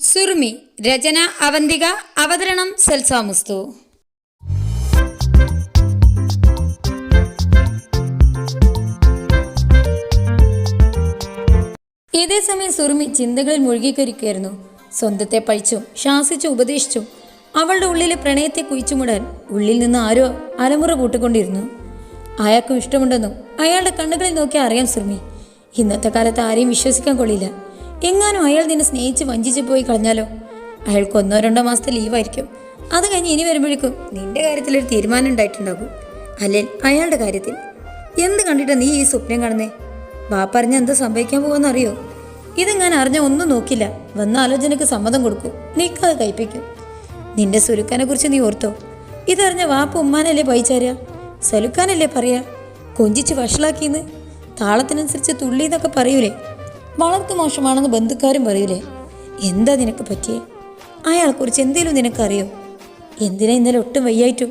സുറുമി രചന അവന്തിക അവതരണം സെൽസാമുസ്തു. ഇതേസമയം സുറുമി ചിന്തകളിൽ മുഴുകിക്കരിക്കുകയായിരുന്നു. സ്വന്തത്തെ പഴിച്ചും ശാസിച്ചും ഉപദേശിച്ചും അവളുടെ ഉള്ളിലെ പ്രണയത്തെ കുഴിച്ചുമുടാൻ ഉള്ളിൽ നിന്ന് ആരോ അലമുറ കൂട്ടിക്കൊണ്ടിരുന്നു. അയാൾക്കും ഇഷ്ടമുണ്ടെന്നും അയാളുടെ കണ്ണുകളിൽ നോക്കി അറിയാം സുറുമി. ഇന്നത്തെ കാലത്ത് ആരെയും വിശ്വസിക്കാൻ കൊള്ളില്ല. എങ്ങാനും അയാൾ നിന്നെ സ്നേഹിച്ച് വഞ്ചിച്ച് പോയി കളഞ്ഞാലോ? അയാൾക്ക് 1-2 മാസത്തെ ലീവായിരിക്കും. അത് കഴിഞ്ഞ് ഇനി വരുമ്പോഴേക്കും നിന്റെ കാര്യത്തിലൊരു തീരുമാനം ഉണ്ടായിട്ടുണ്ടാകും. അല്ലേൽ അയാളുടെ കാര്യത്തിൽ. എന്ത് കണ്ടിട്ടാ നീ ഈ സ്വപ്നം കാണുന്നേ? വാപ്പറിഞ്ഞ എന്താ സംഭവിക്കാൻ പോകുമെന്നറിയോ? ഇതെങ്ങനെ അറിഞ്ഞാൽ ഒന്നും നോക്കില്ല, വന്ന ആലോചനയ്ക്ക് സമ്മതം കൊടുക്കും, നീക്കത് കഴിപ്പിക്കും. നിന്റെ സുലുക്കാനെ കുറിച്ച് നീ ഓർത്തോ? ഇതറിഞ്ഞ വാപ്പ ഉമ്മാനല്ലേ പൈച്ചാര്യ, സലുക്കാനല്ലേ പറയാ? കൊഞ്ചിച്ച് വഷളാക്കിന്ന്, താളത്തിനനുസരിച്ച് തുള്ളി എന്നൊക്കെ പറയൂലേ? വളർത്തു മോശമാണെന്ന് ബന്ധുക്കാരും പറയൂലേ? എന്താ നിനക്ക് പറ്റിയേ? അയാളെക്കുറിച്ച് എന്തേലും നിനക്കറിയോ? എന്തിനാ ഇന്നലെ ഒട്ടും വയ്യായിട്ടും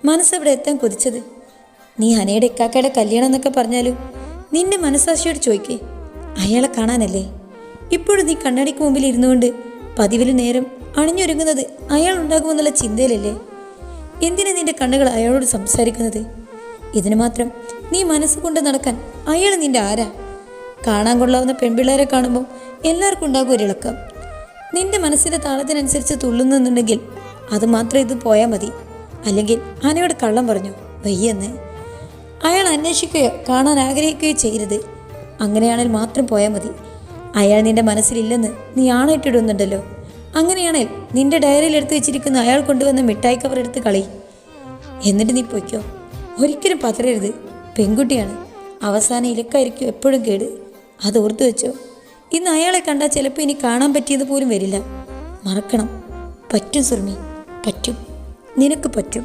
മനസ്സെവിടെ എത്താൻ കൊതിച്ചത്? നീ ഹനയുടെ ഇക്കാക്കയുടെ കല്യാണം എന്നൊക്കെ പറഞ്ഞാലും നിന്റെ മനസ്സാക്ഷിയോട് ചോദിക്കേ, അയാളെ കാണാനല്ലേ? ഇപ്പോഴും നീ കണ്ണാടിക്ക് മുമ്പിൽ ഇരുന്നുകൊണ്ട് പതിവില് നേരം അണിഞ്ഞൊരുങ്ങുന്നത് അയാൾ ഉണ്ടാകുമെന്നുള്ള ചിന്തയിലല്ലേ? എന്തിനാ നിന്റെ കണ്ണുകൾ അയാളോട് സംസാരിക്കുന്നത്? ഇതിന് മാത്രം നീ മനസ്സുകൊണ്ട് നടക്കാൻ അയാൾ നിന്റെ ആരാ? കാണാൻ കൊള്ളാവുന്ന പെൺപിള്ളേരെ കാണുമ്പോൾ എല്ലാവർക്കും ഉണ്ടാകും ഒരിളക്കം. നിന്റെ മനസ്സിൻ്റെ താളത്തിനനുസരിച്ച് തുള്ളുന്നുണ്ടെങ്കിൽ അത് മാത്രം ഇത് പോയാൽ മതി. അല്ലെങ്കിൽ ഹനയോട് കള്ളം പറഞ്ഞു വയ്യെന്ന് അയാൾ അന്വേഷിക്കുകയോ കാണാൻ ആഗ്രഹിക്കുകയോ ചെയ്യരുത്. അങ്ങനെയാണെങ്കിൽ മാത്രം പോയാൽ മതി. അയാൾ നിന്റെ മനസ്സിലില്ലെന്ന് നീ ആണയിട്ടിടുന്നുണ്ടല്ലോ. അങ്ങനെയാണെങ്കിൽ നിന്റെ ഡയറിയിൽ എടുത്തു വെച്ചിരിക്കുന്ന അയാൾ കൊണ്ടുവന്ന മിഠായി കവർ എടുത്ത് കളി. എന്നിട്ട് നീ പൊയ്ക്കോ. ഒരിക്കലും പതറരുത്. പെൺകുട്ടിയാണ്, അവസാനം ഇലക്കായിരിക്കും എപ്പോഴും കേട്. അത് ഓർത്തു വെച്ചോ. ഇന്ന് അയാളെ കണ്ടാൽ ചിലപ്പോൾ ഇനി കാണാൻ പറ്റിയത് പോലും വരില്ല. മറക്കണം. പറ്റും സുറുമി, പറ്റും, നിനക്ക് പറ്റും.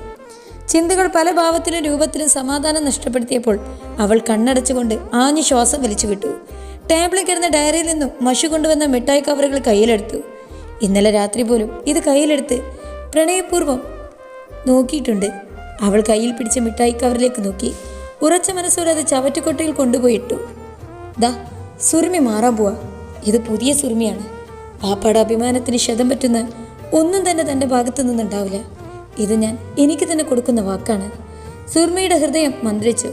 ചിന്തകൾ പല ഭാവത്തിലും രൂപത്തിലും സമാധാനം നഷ്ടപ്പെടുത്തിയപ്പോൾ അവൾ കണ്ണടച്ചുകൊണ്ട് ആഞ്ഞു ശ്വാസം വലിച്ചു വിട്ടു. ടേബിളിൽ കിടന്ന ഡയറിയിൽ നിന്നും മഷു കൊണ്ടുവന്ന മിഠായി കവറുകൾ കയ്യിലെടുത്തു. ഇന്നലെ രാത്രി പോലും ഇത് കയ്യിലെടുത്ത് പ്രണയപൂർവ്വം നോക്കിയിട്ടുണ്ട്. അവൾ കയ്യിൽ പിടിച്ച മിഠായി കവറിലേക്ക് നോക്കി. ഉറച്ച മനസ്സോടെ അത് ചവറ്റുകൊട്ടയിൽ കൊണ്ടുപോയിട്ടു. ദാ സുറുമി മാറാൻ പോവാ. ഇത് പുതിയ സുറുമിയാണ്. പാപ്പയുടെ അഭിമാനത്തിന് ക്ഷതം പറ്റുന്ന ഒന്നും തന്നെ തൻ്റെ ഭാഗത്തു നിന്നുണ്ടാവില്ല. ഇത് ഞാൻ എനിക്ക് തന്നെ കൊടുക്കുന്ന വാക്കാണ്. സുറുമിയുടെ ഹൃദയം മന്ത്രിച്ചു.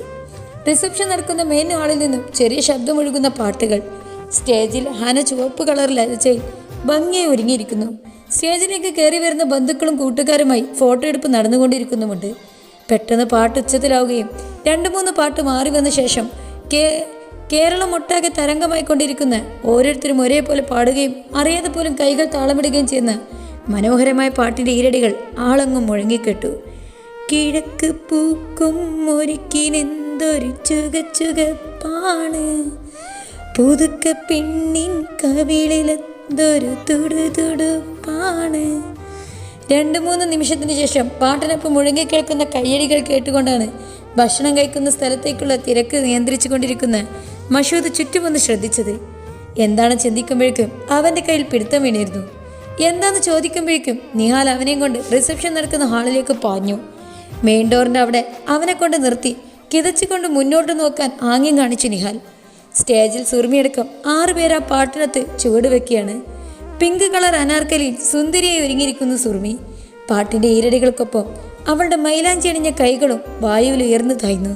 റിസപ്ഷൻ നടക്കുന്ന മെയിൻ ഹാളിൽ നിന്നും ചെറിയ ശബ്ദമൊഴുകുന്ന പാട്ടുകൾ. സ്റ്റേജിൽ ഹന ചുവപ്പ് കളറിൽ അരച്ചയിൽ ഭംഗിയായി ഒരുങ്ങിയിരിക്കുന്നു. സ്റ്റേജിലേക്ക് കയറി വരുന്ന ബന്ധുക്കളും കൂട്ടുകാരുമായി ഫോട്ടോ എടുപ്പ് നടന്നുകൊണ്ടിരിക്കുന്നുമുണ്ട്. പെട്ടെന്ന് പാട്ട് ഉച്ചത്തിലാവുകയും 2-3 പാട്ട് മാറി വന്ന ശേഷം കേരളം ഒട്ടാകെ തരംഗമായിക്കൊണ്ടിരിക്കുന്ന ഓരോരുത്തരും ഒരേപോലെ പാടുകയും അറിയാതെ പോലും കൈകൾ താളമിടുകയും ചെയ്യുന്ന മനോഹരമായ പാട്ടിൻ്റെ ഈരടികൾ ആളങ്ങും മുഴങ്ങിക്കെട്ടു. കിഴക്ക് പൂക്കും ഒരുക്കിനെന്തൊരു ചുകച്ചുകപ്പാണ്, പുതുക്ക പെണ്ണിൻ കവിളിലെന്തൊരു തുടുതുടുപ്പാണ്. 2-3 നിമിഷത്തിന് ശേഷം പാട്ടിനൊപ്പം മുഴങ്ങിക്കേൾക്കുന്ന കയ്യടികൾ കേട്ടുകൊണ്ടാണ് ഭക്ഷണം കഴിക്കുന്ന സ്ഥലത്തേക്കുള്ള തിരക്ക് നിയന്ത്രിച്ചു കൊണ്ടിരിക്കുന്ന മഷൂദ് ചുറ്റുമൊന്ന് ശ്രദ്ധിച്ചത്. എന്താണ് ചിന്തിക്കുമ്പോഴേക്കും അവൻ്റെ കയ്യിൽ പിടുത്തം വീണിരുന്നു. എന്താണെന്ന് ചോദിക്കുമ്പോഴേക്കും നിഹാൽ അവനെയും കൊണ്ട് റിസപ്ഷൻ നടക്കുന്ന ഹാളിലേക്ക് പാഞ്ഞു. മെയിൻ ഡോറിൻ്റെ അവിടെ അവനെ കൊണ്ട് നിർത്തി കിതച്ചുകൊണ്ട് മുന്നോട്ട് നോക്കാൻ ആംഗ്യം കാണിച്ചു നിഹാൽ. സ്റ്റേജിൽ സുറുമിയടക്കം 6 പേർ ആ പാട്ടിനകത്ത് ചുവട് വെക്കുകയാണ്. പിങ്ക് കളർ അനാർക്കലിയിൽ സുന്ദരിയായി ഒരുങ്ങിയിരിക്കുന്നു സുറുമി. പാട്ടിൻ്റെ ഈരടികൾക്കൊപ്പം അവളുടെ മൈലാഞ്ചി അണിഞ്ഞ കൈകളും വായുവിൽ ഉയർന്നു താഴ്ന്നു.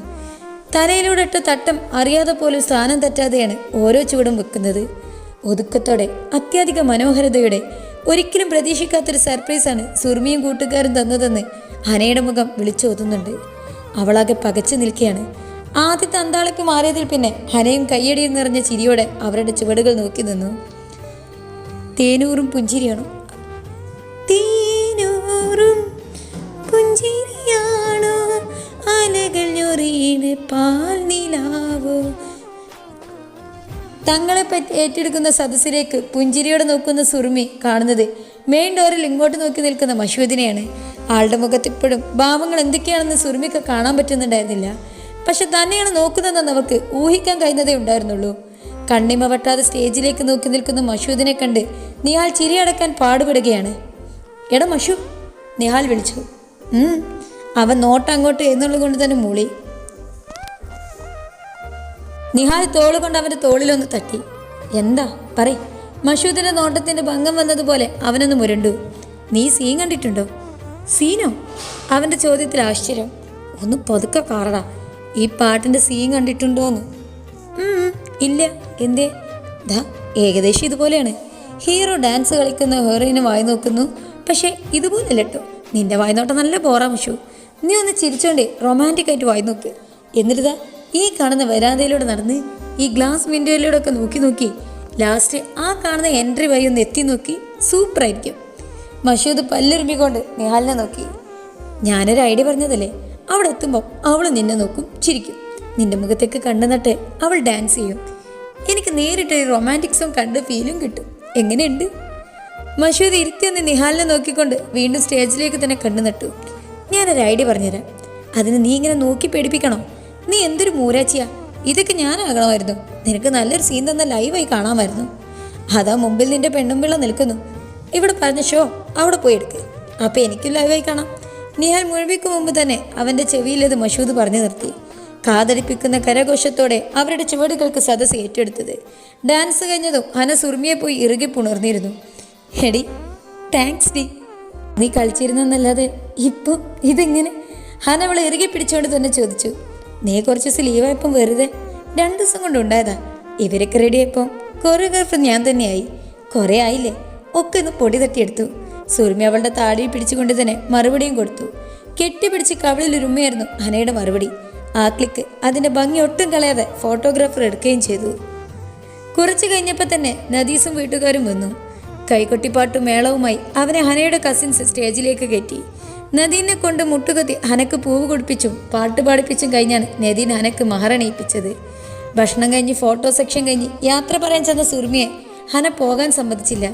തലയിലൂടെ ഇട്ട തട്ടം അറിയാതെ പോലും സ്ഥാനം തെറ്റാതെയാണ് ഓരോ ചുവടും വെക്കുന്നത്. ഒതുക്കത്തോടെ, അത്യധിക മനോഹരതയോടെ, ഒരിക്കലും പ്രതീക്ഷിക്കാത്തൊരു സർപ്രൈസാണ് സുറുമിയും കൂട്ടുകാരും തന്നതെന്ന് ഹനയുടെ മുഖം വിളിച്ചോതുന്നുണ്ട്. അവളാകെ പകച്ചു നിൽക്കുകയാണ്. ആദ്യത്തെ അന്താളക്ക് മാറിയതിൽ പിന്നെ ഹനയും കയ്യടിയിൽ നിറഞ്ഞ ചിരിയോടെ അവരുടെ ചുവടുകൾ നോക്കി നിന്നു. തേനൂറും പുഞ്ചിരിയാണോ? തേനൂറും പുഞ്ചിരിയാണോ, അലകൾ ഞൊറിയുടെ പാൽ നിലാവോ. തങ്ങളെ ഏറ്റെടുക്കുന്ന സദസ്സിലേക്ക് പുഞ്ചിരിയോടെ നോക്കുന്ന സുറുമി കാണുന്നത് മെയിൻ ഡോറിൽ ഇങ്ങോട്ട് നോക്കി നിൽക്കുന്ന മഷൂദിനെയാണ്. ആളുടെ മുഖത്തിപ്പോഴും ഭാവങ്ങൾ എന്തൊക്കെയാണെന്ന് സുറുമിക്ക് കാണാൻ പറ്റുന്നുണ്ടായിരുന്നില്ല. പക്ഷെ തന്നെയാണ് നോക്കുന്നതെന്ന് അവർക്ക് ഊഹിക്കാൻ കഴിയുന്നതേ ഉണ്ടായിരുന്നുള്ളൂ. കണ്ണിമ വട്ടാതെ സ്റ്റേജിലേക്ക് നോക്കി നിൽക്കുന്ന മഷൂദിനെ കണ്ട് നിഹാൽ ചിരിയടക്കാൻ പാടുപെടുകയാണ്. എടാ മഷു, നിഹാൽ വിളിച്ചു. അവൻ നോട്ടങ്ങോട്ട് എന്നുള്ളത് കൊണ്ട് തന്നെ മൂളി. നിഹാൽ തോളുകൊണ്ട് അവൻ്റെ തോളിലൊന്ന് തട്ടി. എന്താ പറയ്, മഷൂദിന്റെ നോട്ടത്തിന്റെ ഭംഗം വന്നതുപോലെ അവനൊന്ന് മുരണ്ടു. നീ സീൻ കണ്ടിട്ടുണ്ടോ? സീനോ? അവന്റെ ചോദ്യത്തിൽ ആശ്ചര്യം. ഒന്ന് പതുക്കെ പാറടാ, ഈ പാട്ടിന്റെ സീൻ കണ്ടിട്ടുണ്ടോന്ന്. ഇല്ല. എന്തേ? ദാ ഏകദേശം ഇതുപോലെയാണ്. ഹീറോ ഡാൻസ് കളിക്കുന്ന ഹീറോയിനെ വായി നോക്കുന്നു. പക്ഷേ ഇതുപോലല്ല കേട്ടോ. നിന്റെ വായ്നോട്ടം നല്ല ബോറാ മഷു. നീ ഒന്ന് ചിരിച്ചോണ്ടേ റൊമാൻറ്റിക് ആയിട്ട് വായി നോക്ക്. എന്നിട്ടാ ഈ കാണുന്ന വരാന്തയിലൂടെ നടന്ന് ഈ ഗ്ലാസ് വിൻഡോയിലൂടെ ഒക്കെ നോക്കി നോക്കി ലാസ്റ്റ് ആ കാണുന്ന എൻട്രി വഴി ഒന്ന് എത്തി നോക്കി. സൂപ്പറായിരിക്കും. മഷൂദ് പല്ലുരുമ്പിക്കൊണ്ട് നിഹാലിനെ നോക്കി. ഞാനൊരു ഐഡിയ പറഞ്ഞതല്ലേ, അവിടെ എത്തുമ്പോൾ അവൾ നിന്നെ നോക്കും, ചിരിക്കും. നിന്റെ മുഖത്തേക്ക് കണ്ടു നട്ട് അവൾ ഡാൻസ് ചെയ്യും. എനിക്ക് നേരിട്ട് ഒരു റൊമാൻറ്റിക് സോങ് കണ്ട് ഫീലും കിട്ടും. എങ്ങനെയുണ്ട്? മഷൂദ് ഇരുത്തിയൊന്ന് നിഹാലിനെ നോക്കിക്കൊണ്ട് വീണ്ടും സ്റ്റേജിലേക്ക് തന്നെ കണ്ണു നട്ടു. ഞാനൊരു ഐഡിയ പറഞ്ഞുതരാം. അതിന് നീ ഇങ്ങനെ നോക്കി പേടിപ്പിക്കണോ? നീ എന്തൊരു മൂരാച്ചിയാ. ഇതൊക്കെ ഞാനാകണമായിരുന്നു. നിനക്ക് നല്ലൊരു സീൻ തന്ന ലൈവായി കാണാമായിരുന്നു. അതാ മുമ്പിൽ നിന്റെ പെണ്ണുമ്പിള്ള നിൽക്കുന്നു. ഇവിടെ പറഞ്ഞ ഷോ അവിടെ പോയി എടുക്ക്. അപ്പം എനിക്കും ലൈവായി കാണാം. നിഹാൽ മുഴുവിക്ക് മുമ്പ് തന്നെ അവൻ്റെ ചെവിയിലത് മഷൂദ് പറഞ്ഞു നിർത്തി. കാതടിപ്പിക്കുന്ന കരഘോഷത്തോടെ അവരുടെ ചുവടുകൾക്ക് സദസ് ഏറ്റെടുത്തത്. ഡാൻസ് കഴിഞ്ഞതും ഹന സുർമിയെ പോയി ഇറുകി പുണർന്നിരുന്നു. എടി താങ്ക്സ് ഡി. നീ കളിച്ചിരുന്നല്ലാതെ ഇപ്പം ഇതെങ്ങനെ? ഹന അവളെ ഇറുകി പിടിച്ചുകൊണ്ട് തന്നെ ചോദിച്ചു. നീ കുറച്ച് ദിവസം ലീവായപ്പം വെറുതെ 2 ദിവസം കൊണ്ട് ഉണ്ടായതാ. ഇവരൊക്കെ റെഡിയായപ്പം കൊറിയോഗ്രാഫർ ഞാൻ തന്നെയായി. കുറേ ആയില്ലേ, ഒക്കെ ഒന്ന് പൊടി തട്ടിയെടുത്തു. സുർമി അവളുടെ താടി പിടിച്ചുകൊണ്ട് തന്നെ മറുപടിയും കൊടുത്തു. കെട്ടിപ്പിടിച്ച് കവിളിലൊരുമ്മയായിരുന്നു ഹനയുടെ മറുപടി. ആ ക്ലിക്ക് അതിൻ്റെ ഭംഗി ഒട്ടും കളയാതെ ഫോട്ടോഗ്രാഫർ എടുക്കുകയും ചെയ്തു. കുറച്ച് കഴിഞ്ഞപ്പോൾ തന്നെ നദീസും വീട്ടുകാരും വന്നു. കൈകൊട്ടിപ്പാട്ടും മേളവുമായി അവനെ ഹനയുടെ കസിൻസ് സ്റ്റേജിലേക്ക് കയറ്റി. നദീനെ കൊണ്ട് മുട്ടുകുത്തി ഹനക്ക് പൂവ് കൊടുപ്പിച്ചും പാട്ട് പാടിപ്പിച്ചും കഴിഞ്ഞാണ് നദീൻ ഹനക്ക് മഹറണിയിപ്പിച്ചത്. ഭക്ഷണം കഴിഞ്ഞ് ഫോട്ടോ സെക്ഷൻ കഴിഞ്ഞ് യാത്ര പറയാൻ ചെന്ന സുർമിയെ ഹന പോകാൻ സമ്മതിച്ചില്ല.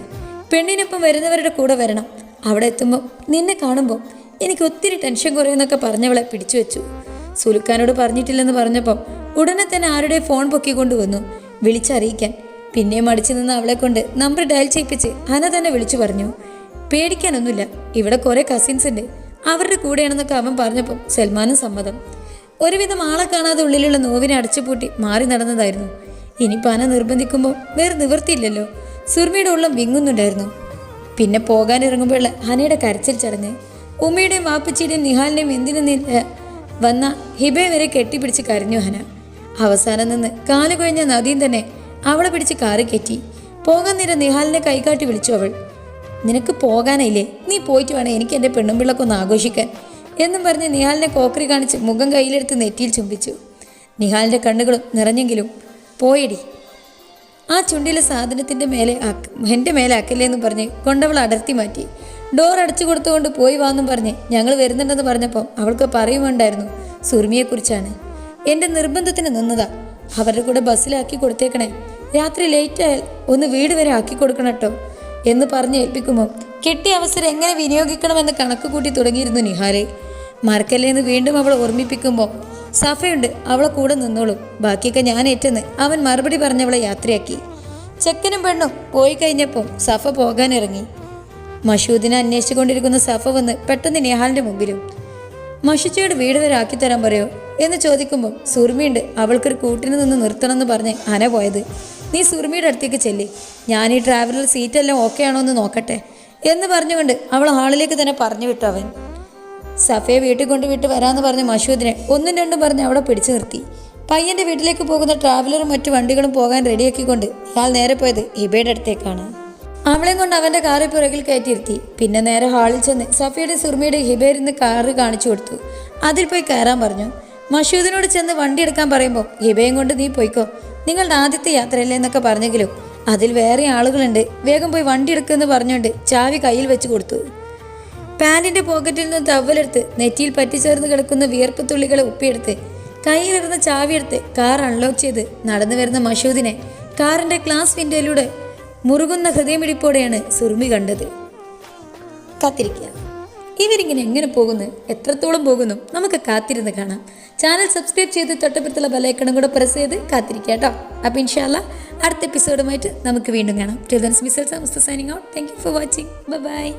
പെണ്ണിനൊപ്പം വരുന്നവരുടെ കൂടെ വരണം. അവിടെ എത്തുമ്പോൾ നിന്നെ കാണുമ്പോൾ എനിക്ക് ഒത്തിരി ടെൻഷൻ കുറയുമെന്നൊക്കെ പറഞ്ഞവളെ പിടിച്ചു വെച്ചു. സുലുക്കാനോട് പറഞ്ഞിട്ടില്ലെന്ന് പറഞ്ഞപ്പം ഉടനെ തന്നെ ആരുടെ ഫോൺ പൊക്കിക്കൊണ്ടുവന്നു വിളിച്ചറിയിക്കാൻ. പിന്നെയും അടിച്ചു നിന്ന് അവളെ കൊണ്ട് നമ്പർ ഡയൽ ചെയ്യിപ്പിച്ച് ഹന തന്നെ വിളിച്ചു പറഞ്ഞു. പേടിക്കാനൊന്നുമില്ല, ഇവിടെ കുറേ കസിൻസ് ഉണ്ട്, അവരുടെ കൂടെയാണെന്നൊക്കെ അവൻ പറഞ്ഞപ്പം സൽമാനും സമ്മതം. ഒരുവിധം ആളെ കാണാതെ ഉള്ളിലുള്ള നോവിനെ അടച്ചുപൂട്ടി മാറി നടന്നതായിരുന്നു. ഇനി പന നിർബന്ധിക്കുമ്പോൾ വേറെ നിവൃത്തിയില്ലല്ലോ. സുർമിയുടെ ഉള്ളം വിങ്ങുന്നുണ്ടായിരുന്നു. പിന്നെ പോകാനിറങ്ങുമ്പോഴുള്ള ഹനയുടെ കരച്ചിൽ ചടഞ്ഞ് ഉമ്മയുടെയും വാപ്പച്ചിയുടെയും നിഹാലിൻ്റെയും എന്തിനെന്നില്ല വന്ന ഹിബയെ വരെ കെട്ടിപ്പിടിച്ച് കരഞ്ഞു ഹന. അവസാനം നിന്ന് കാല് കഴിഞ്ഞ നദീൻ തന്നെ അവളെ പിടിച്ച് കാറി കയറ്റി. പോകാൻ നേരം നിഹാലിനെ കൈകാട്ടി വിളിച്ചു അവൾ. നിനക്ക് പോകാനായില്ലേ? നീ പോയിട്ട് വേണം എനിക്ക് എൻ്റെ പെണ്ണുമ്പിള്ളക്കൊന്ന് ആഘോഷിക്കാൻ എന്നും പറഞ്ഞ് നിഹാലിനെ കോക്കറി കാണിച്ച് മുഖം കയ്യിലെടുത്ത് നെറ്റിയിൽ ചുംബിച്ചു. നിഹാലിൻ്റെ കണ്ണുകളും നിറഞ്ഞെങ്കിലും പോയടി, ആ ചുണ്ടിലെ സാധനത്തിൻ്റെ മേലെ എൻ്റെ മേലെ ആക്കല്ലേ എന്നും പറഞ്ഞ് കൊണ്ടവൾ അടർത്തി മാറ്റി. ഡോർ അടച്ചു കൊടുത്തുകൊണ്ട് പോയി വാന്നും പറഞ്ഞ് ഞങ്ങൾ വരുന്നുണ്ടെന്ന് പറഞ്ഞപ്പോൾ അവൾക്ക് പറയുമുണ്ടായിരുന്നു സുർമിയെക്കുറിച്ചാണ്. എൻ്റെ നിർബന്ധത്തിന് നിന്നതാ. അവരുടെ കൂടെ ബസ്സിലാക്കി കൊടുത്തേക്കണേ, രാത്രി ലേറ്റായാൽ ഒന്ന് വീട് വരെ ആക്കി കൊടുക്കണം കേട്ടോ എന്ന് പറഞ്ഞ് ഏൽപ്പിക്കുമ്പോൾ കിട്ടിയ അവസരം എങ്ങനെ വിനിയോഗിക്കണമെന്ന് കണക്ക് കൂട്ടി തുടങ്ങിയിരുന്നു നിഹാല്. മറക്കല്ലേന്ന് വീണ്ടും അവൾ ഓർമ്മിപ്പിക്കുമ്പോൾ സഫയുണ്ട്, അവളെ കൂടെ നിന്നോളും, ബാക്കിയൊക്കെ ഞാൻ ഏറ്റെന്ന് അവൻ മറുപടി പറഞ്ഞവളെ യാത്രയാക്കി. ചെക്കനും പെണ്ണും പോയി കഴിഞ്ഞപ്പോൾ സഫ പോകാനിറങ്ങി. മഷൂദിനെ അന്വേഷിച്ചു കൊണ്ടിരിക്കുന്ന സഫ വന്ന് പെട്ടെന്ന് നിഹാലിൻ്റെ മുമ്പിലും. മഷുച്ചയോട് വീട് വരെ ആക്കിത്തരാൻ പറയോ എന്ന് ചോദിക്കുമ്പോൾ സുർമിയുണ്ട്, അവൾക്കൊരു കൂട്ടിന് നിന്ന് നിർത്തണമെന്ന് പറഞ്ഞ് ഹന പോയത്. നീ സുർമിയുടെ അടുത്തേക്ക് ചെല്ലി, ഞാൻ ഈ ട്രാവലർ സീറ്റെല്ലാം ഓക്കെ ആണോ എന്ന് നോക്കട്ടെ എന്ന് പറഞ്ഞുകൊണ്ട് അവൾ ഹാളിലേക്ക് തന്നെ പറഞ്ഞു വിട്ടു. അവൻ സഫയെ വീട്ടിൽ കൊണ്ട് വിട്ട് വരാമെന്ന് പറഞ്ഞ് മഷൂദിനെ 1ഉം 2ഉം പറഞ്ഞ് അവിടെ പിടിച്ചു നിർത്തി. പയ്യൻ്റെ വീട്ടിലേക്ക് പോകുന്ന ട്രാവലറും മറ്റു വണ്ടികളും പോകാൻ റെഡിയാക്കിക്കൊണ്ട് ഇയാൾ നേരെ പോയത് ഹിബയുടെ അടുത്തേക്കാണ്. അവളെയും കൊണ്ട് അവൻ്റെ കാറിൽ പുറകിൽ കയറ്റിയിരുത്തി. പിന്നെ നേരെ ഹാളിൽ ചെന്ന് സഫയുടെ സുർമിയുടെ ഹിബയിരുന്ന് കാറ് കാണിച്ചു കൊടുത്തു. അതിൽ പോയി കയറാൻ പറഞ്ഞു. മഷൂദിനോട് ചെന്ന് വണ്ടി എടുക്കാൻ പറയുമ്പോൾ ഹിബയും കൊണ്ട് നീ പോയിക്കോ, നിങ്ങളുടെ ആദ്യത്തെ യാത്രയല്ലേ എന്നൊക്കെ പറഞ്ഞെങ്കിലും അതിൽ വേറെ ആളുകളുണ്ട്, വേഗം പോയി വണ്ടി എടുക്കുമെന്ന് പറഞ്ഞുകൊണ്ട് ചാവി കയ്യിൽ വെച്ച് കൊടുത്തു. പാൻറ്റിൻ്റെ പോക്കറ്റിൽ നിന്ന് ടവലെടുത്ത് നെറ്റിയിൽ പറ്റിച്ചേർന്ന് കിടക്കുന്ന വിയർപ്പ് തുള്ളികളെ ഉപ്പിയെടുത്ത് കയ്യിലിരുന്ന ചാവിയെടുത്ത് കാർ അൺലോക്ക് ചെയ്ത് നടന്നു വരുന്ന മഷൂദിനെ കാറിൻ്റെ ഗ്ലാസ് വിൻഡോയിലൂടെ മുറുകുന്ന ഹൃദയമിടിപ്പോടെയാണ് സുർമി കണ്ടത്. കാത്തിരിക്കുക, ഇവരിങ്ങനെ എങ്ങനെ പോകുന്നു, എത്രത്തോളം പോകുന്നു, നമുക്ക് കാത്തിരുന്ന് കാണാം. ചാനൽ സബ്സ്ക്രൈബ് ചെയ്ത് തൊട്ടപ്പുറത്തുള്ള ബെല്ലൈക്കണും കൂടെ പ്രസ് ചെയ്ത് കാത്തിരിക്കുക കേട്ടോ. അപ്പോൾ ഇൻഷാ അല്ലാ അടുത്ത എപ്പിസോഡുമായിട്ട് നമുക്ക് വീണ്ടും കാണാം. ടിൽ ദെൻ മിസ്സൽ സമസ്ത signing out. Thank you for watching. By.